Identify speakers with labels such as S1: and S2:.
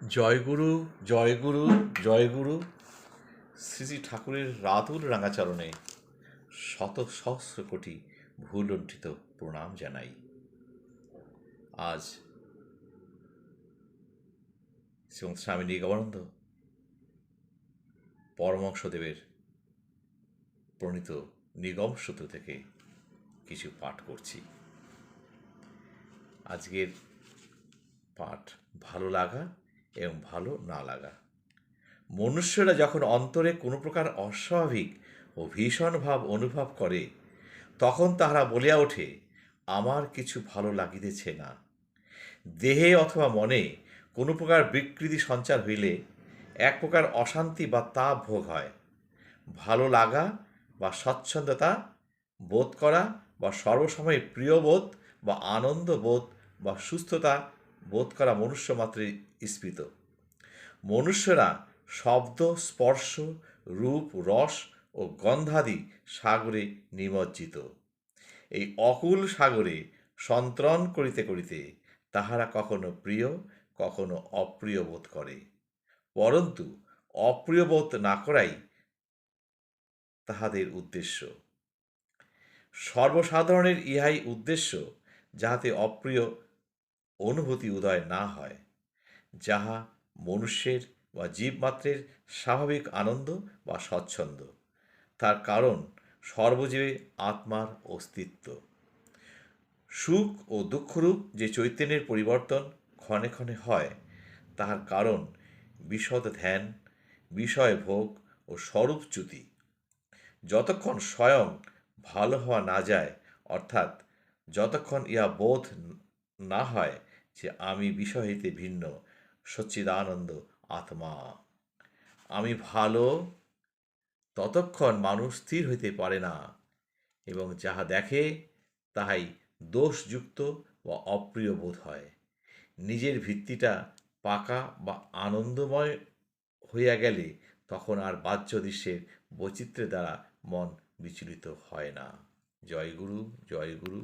S1: জয়গুরু, জয়গুরু, জয়গুরু। শ্রী শ্রী ঠাকুরের রাতুল রাঙাচরণে শত সহস্র কোটি ভূলুণ্ঠিত প্রণাম জানাই। আজ শ্রীমৎ স্বামী নিগমানন্দ পরমহংসদেবের প্রণীত নিগম সূত্র থেকে কিছু পাঠ করছি। আজকের পাঠ ভালো লাগা এবং ভালো না লাগা। মনুষ্যরা যখন অন্তরে কোনো প্রকার অস্বাভাবিক ও ভীষণ ভাব অনুভব করে, তখন তাহারা বলিয়া ওঠে, আমার কিছু ভালো লাগিতেছে না। দেহে অথবা মনে কোনো প্রকার বিকৃতি সঞ্চার হইলে এক প্রকার অশান্তি বা তাপ ভোগ হয়। ভালো লাগা বা স্বচ্ছন্দতা বোধ করা বা সর্বসময় প্রিয় বোধ বা আনন্দ বোধ বা সুস্থতা বোধ করা মনুষ্য মাত্রই স্ফীত। মনুষ্যরা শব্দ, স্পর্শ, রূপ, রস ও গন্ধাদি সাগরে নিমজ্জিত। এই অকুল সাগরে সন্তরণ করিতে করিতে তাহারা কখনো প্রিয়, কখনো অপ্রিয় বোধ করে, পরন্তু অপ্রিয় বোধ না করাই তাহাদের উদ্দেশ্য। সর্বসাধারণের ইহাই উদ্দেশ্য, যাহাতে অপ্রিয় অনুভূতি উদয় না হয়, যাহা মনুষ্যের বা জীবমাত্রের স্বাভাবিক আনন্দ বা স্বচ্ছন্দ। তার কারণ সর্বজীবে আত্মার অস্তিত্ব। সুখ ও দুঃখরূপ যে চৈতন্যের পরিবর্তন ক্ষণে ক্ষণে হয়, তাহার কারণ বিশদ ধ্যান, বিষয় ভোগ ও স্বরূপচ্যুতি। যতক্ষণ স্বয়ং ভালো হওয়া না যায়, অর্থাৎ যতক্ষণ ইহা বোধ না হয় যে আমি বিষয় হইতে ভিন্ন, সচ্চিদানন্দ আত্মা, আমি ভালো, ততক্ষণ মানুষ স্থির হইতে পারে না এবং যাহা দেখে তাহাই দোষযুক্ত বা অপ্রিয় বোধ হয়। নিজের ভিত্তিটা পাকা বা আনন্দময় হইয়া গেলে তখন আর বাহ্য দৃশ্যের বৈচিত্র্যের দ্বারা মন বিচলিত হয় না। জয় গুরু, জয় গুরু।